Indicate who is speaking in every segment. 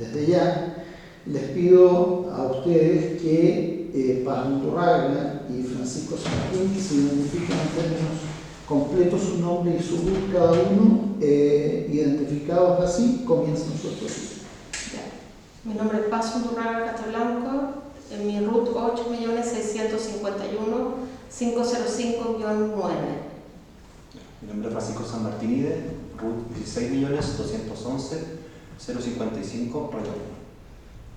Speaker 1: Desde ya les pido a ustedes que Paz Unturraga y Francisco Sanmartín, que se identifiquen en términos completos su nombre y su RUT cada uno, identificados así, comiencen su exposición.
Speaker 2: Mi nombre es Paz Unturraga Castelblanco, en mi RUT 8.651.505-9.
Speaker 3: Mi nombre es Francisco Sanmartínide, RUT 16.211.055, Redondo.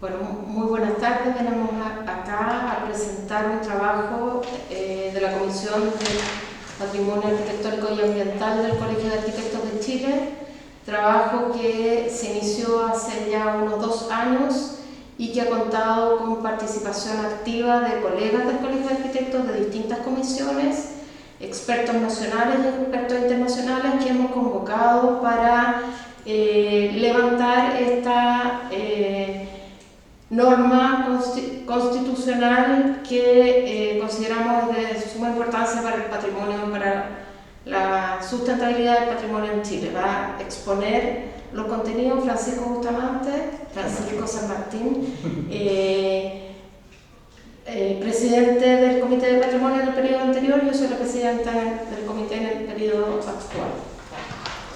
Speaker 2: Bueno, muy buenas tardes. Venimos acá a presentar un trabajo de la Comisión de Patrimonio Arquitectónico y Ambiental del Colegio de Arquitectos de Chile, trabajo que se inició hace ya unos 2 años y que ha contado con participación activa de colegas del Colegio de Arquitectos de distintas comisiones, expertos nacionales y expertos internacionales que hemos convocado para levantar esta norma constitucional que consideramos de suma importancia para el patrimonio, para la sustentabilidad del patrimonio en Chile. Va a exponer los contenidos Francisco Sanmartín, presidente del Comité de Patrimonio en el periodo anterior. Yo soy la presidenta del comité en el periodo actual.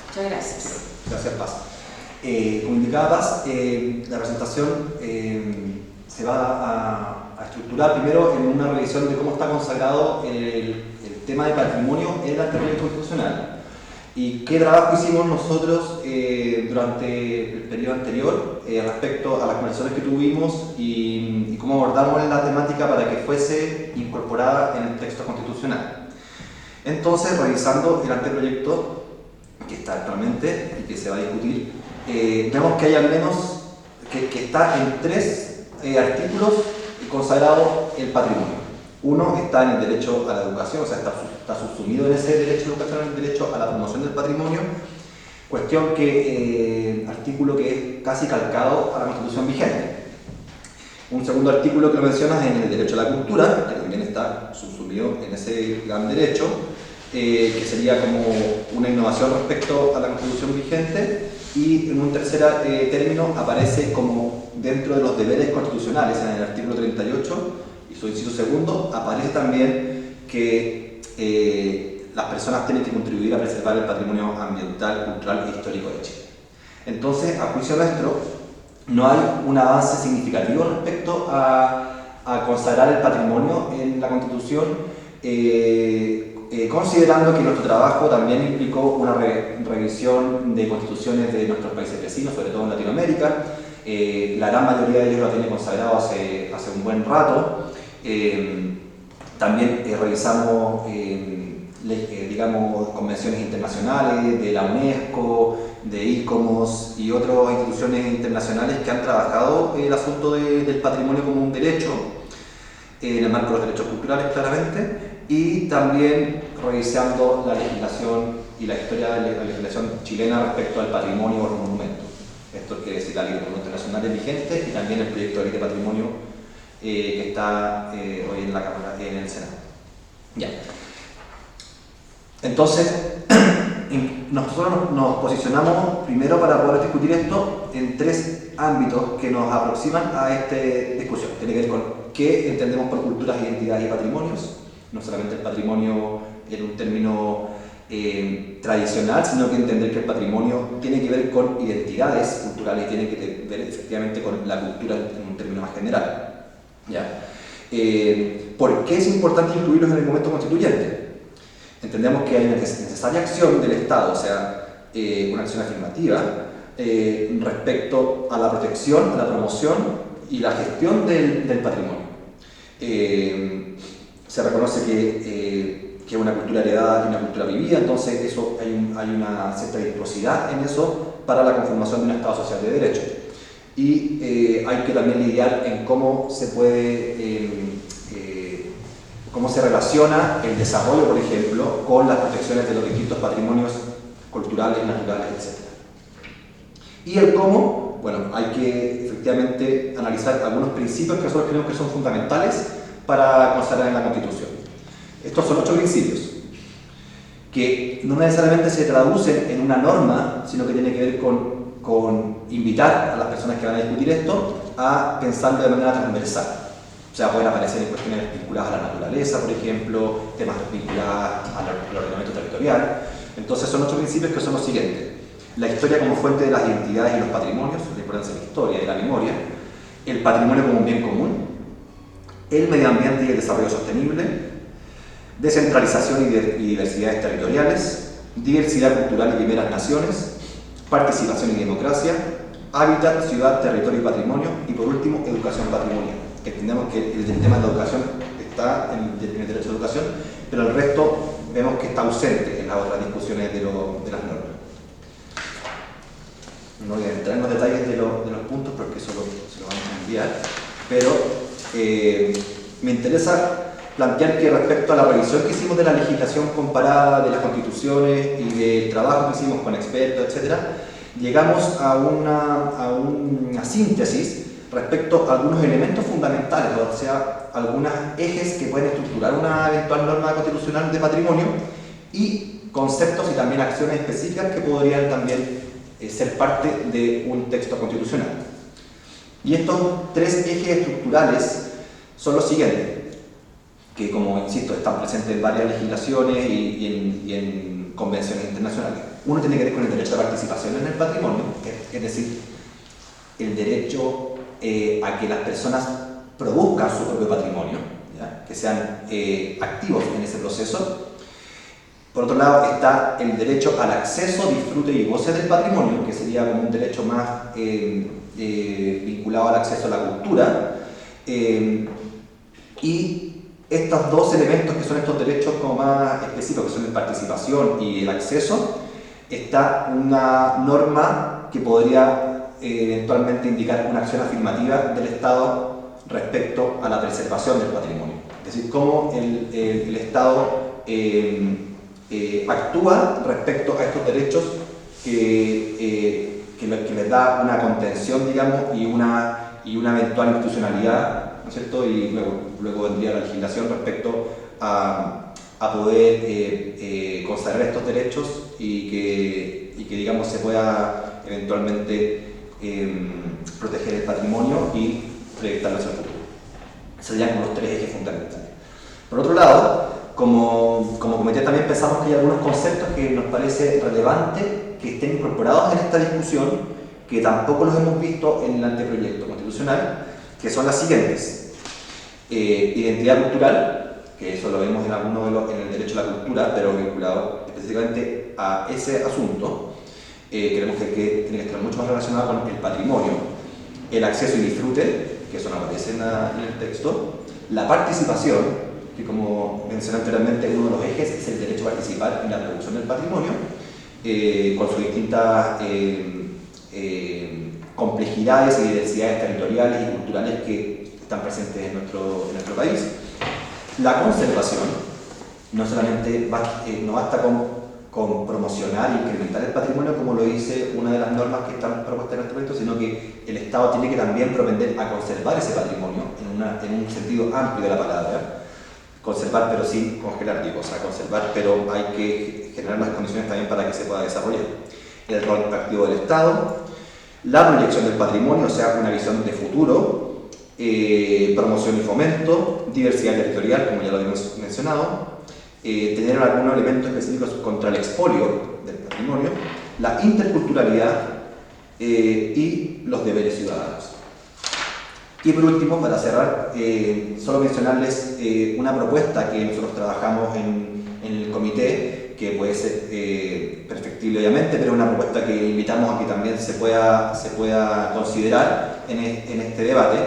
Speaker 2: Muchas gracias.
Speaker 3: Gracias, Paz. Como indicaba Paz, la presentación se va a estructurar primero en una revisión de cómo está consagrado el tema de patrimonio en la teoría constitucional y qué trabajo hicimos nosotros durante el periodo anterior respecto a las conversaciones que tuvimos y cómo abordamos la temática para que fuese incorporada en el texto constitucional. Entonces, revisando el anteproyecto que está actualmente y que se va a discutir, vemos que hay al menos que está en 3 artículos consagrado el patrimonio. Uno está en el derecho a la educación, o sea, está subsumido en ese derecho a la educación, el derecho a la promoción del patrimonio, cuestión que, artículo que es casi calcado a la Constitución vigente. Un segundo artículo que lo mencionas es en el derecho a la cultura, que también está subsumido en ese gran derecho, que sería como una innovación respecto a la Constitución vigente, y en un tercer término aparece como dentro de los deberes constitucionales, en el artículo 38, y su inciso segundo, aparece también que las personas tienen que contribuir a preservar el patrimonio ambiental, cultural e histórico de Chile. Entonces, a juicio nuestro, no hay un avance significativo respecto a consagrar el patrimonio en la Constitución, considerando que nuestro trabajo también implicó una revisión de constituciones de nuestros países vecinos, sobre todo en Latinoamérica. La gran mayoría de ellos lo tiene consagrado hace un buen rato. También revisamos digamos, convenciones internacionales de la UNESCO, de ICOMOS y otras instituciones internacionales que han trabajado el asunto del patrimonio como un derecho, en el marco de los derechos culturales claramente, y también revisando la legislación y la historia de la legislación chilena respecto al patrimonio o los monumentos. Esto quiere decir la Ley de Monumentos Nacionales vigente y también el proyecto de Ley de Patrimonio que está hoy en la Cámara, en el Senado. Ya. Entonces, nosotros nos posicionamos primero para poder discutir esto en 3 ámbitos que nos aproximan a esta discusión. Tiene que ver con qué entendemos por culturas, identidades y patrimonios, no solamente el patrimonio en un término tradicional, sino que entender que el patrimonio tiene que ver con identidades culturales y tiene que ver efectivamente con la cultura en un término más general. ¿Ya? ¿Por qué es importante incluirlos en el momento constituyente? Entendemos que hay una necesaria acción del Estado, o sea, una acción afirmativa respecto a la protección, a la promoción y la gestión del patrimonio. Se reconoce que es una cultura heredada y una cultura vivida, entonces eso, hay una cierta virtuosidad en eso para la conformación de un Estado social de derecho. Y hay que también lidiar en cómo se puede, cómo se relaciona el desarrollo, por ejemplo, con las protecciones de los distintos patrimonios culturales, naturales, etc. Y el cómo, bueno, hay que efectivamente analizar algunos principios que nosotros creemos que son fundamentales para consagrar en la Constitución. Estos son 8 principios que no necesariamente se traducen en una norma, sino que tiene que ver con invitar a las personas que van a discutir esto a pensarlo de manera transversal. O sea, pueden aparecer en cuestiones vinculadas a la naturaleza, por ejemplo, temas vinculados al ordenamiento territorial. Entonces son 8 principios que son los siguientes: la historia como fuente de las identidades y los patrimonios, la importancia de la historia y la memoria; el patrimonio como un bien común; el medio ambiente y el desarrollo sostenible; descentralización y diversidades territoriales; diversidad cultural y primeras naciones; participación y democracia; hábitat, ciudad, territorio y patrimonio; y por último, educación patrimonial. Que entendemos que el tema de la educación está en el derecho a la educación, pero el resto vemos que está ausente en las otras discusiones de las normas. No voy a entrar en los detalles de los puntos porque eso se lo vamos a enviar, pero me interesa plantear que respecto a la revisión que hicimos de la legislación comparada de las constituciones y del trabajo que hicimos con expertos, etc., llegamos a una síntesis respecto a algunos elementos fundamentales, o sea, algunos ejes que pueden estructurar una eventual norma constitucional de patrimonio, y conceptos y también acciones específicas que podrían también ser parte de un texto constitucional. Y estos 3 ejes estructurales son los siguientes, que, como insisto, están presentes en varias legislaciones y en convenciones internacionales. Uno tiene que ver con el derecho a participación en el patrimonio, es decir, el derecho a que las personas produzcan su propio patrimonio, ¿ya? Que sean activos en ese proceso. Por otro lado está el derecho al acceso, disfrute y goce del patrimonio, que sería como un derecho más vinculado al acceso a la cultura. Y estos 2 elementos, que son estos derechos como más específicos, que son la participación y el acceso, está una norma que podría eventualmente indicar una acción afirmativa del Estado respecto a la preservación del patrimonio. Es decir, cómo el Estado actúa respecto a estos derechos que les da una contención, digamos, y una eventual institucionalidad, ¿no es cierto? Y luego vendría la legislación respecto a poder consagrar estos derechos y que digamos, se pueda eventualmente proteger el patrimonio y proyectarlo hacia el futuro. Serían como los 3 ejes fundamentales. Por otro lado, como comité también pensamos que hay algunos conceptos que nos parece relevante que estén incorporados en esta discusión, que tampoco los hemos visto en el anteproyecto constitucional, que son las siguientes: identidad cultural, que eso lo vemos en el derecho a la cultura, pero vinculado específicamente a ese asunto. Creemos que tiene que estar mucho más relacionado con el patrimonio; el acceso y disfrute, que eso no aparece en el texto; la participación, que como mencioné anteriormente, uno de los ejes es el derecho a participar en la producción del patrimonio, con sus distintas complejidades y diversidades territoriales y culturales que están presentes en nuestro país; la conservación, no solamente no basta con promocionar e incrementar el patrimonio, como lo dice una de las normas que están propuestas en este proyecto, sino que el Estado tiene que también propender a conservar ese patrimonio en un sentido amplio de la palabra. Conservar pero sin congelar, digo, o sea, conservar, pero hay que generar las condiciones también para que se pueda desarrollar. El rol activo del Estado, la proyección del patrimonio, o sea, una visión de futuro, promoción y fomento, diversidad territorial, como ya lo habíamos mencionado, tener algunos elementos específicos contra el expolio del patrimonio, la interculturalidad y los deberes ciudadanos. Y por último, para cerrar, solo mencionarles una propuesta que nosotros trabajamos en el comité, que puede ser perfectible obviamente, pero una propuesta que invitamos a que también se pueda considerar en este debate,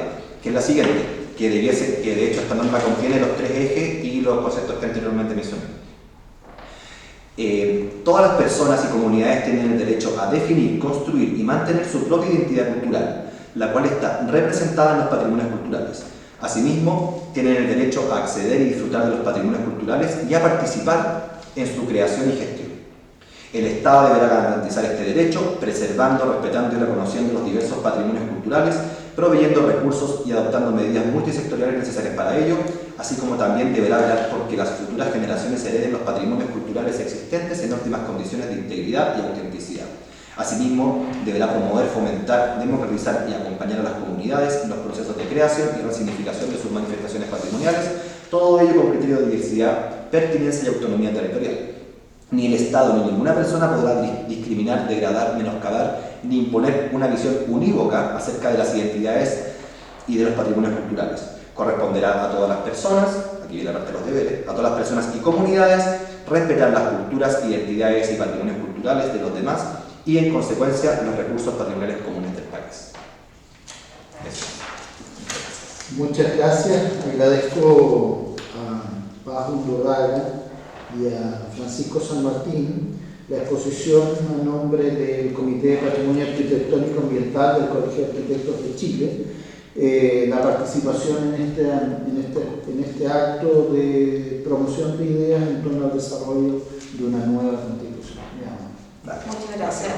Speaker 3: que es la siguiente: que de hecho esta norma contiene los 3 ejes y los conceptos que anteriormente mencioné. Todas las personas y comunidades tienen el derecho a definir, construir y mantener su propia identidad cultural, la cual está representada en los patrimonios culturales. Asimismo, tienen el derecho a acceder y disfrutar de los patrimonios culturales y a participar en su creación y gestión. El Estado deberá garantizar este derecho, preservando, respetando y reconociendo los diversos patrimonios culturales, proveyendo recursos y adoptando medidas multisectoriales necesarias para ello, así como también deberá velar por que las futuras generaciones hereden los patrimonios culturales existentes en óptimas condiciones de integridad y autenticidad. Asimismo, deberá promover, fomentar, democratizar y acompañar a las comunidades en los procesos de creación y resignificación de sus manifestaciones patrimoniales, todo ello con criterio de diversidad, pertinencia y autonomía territorial. Ni el Estado ni ninguna persona podrá discriminar, degradar, menoscabar ni imponer una visión unívoca acerca de las identidades y de los patrimonios culturales. Corresponderá a todas las personas, aquí viene la parte de los deberes, a todas las personas y comunidades respetar las culturas, identidades y patrimonios culturales de los demás y, en consecuencia, los recursos patrimoniales comunes del país. Eso.
Speaker 1: Muchas gracias. Agradezco a Paz Undurraga y a Francisco San Martín la exposición a nombre del Comité de Patrimonio Arquitectónico Ambiental del Colegio de Arquitectos de Chile, la participación en este acto de promoción de ideas en torno al desarrollo de una nueva constitución.
Speaker 2: Muchas gracias.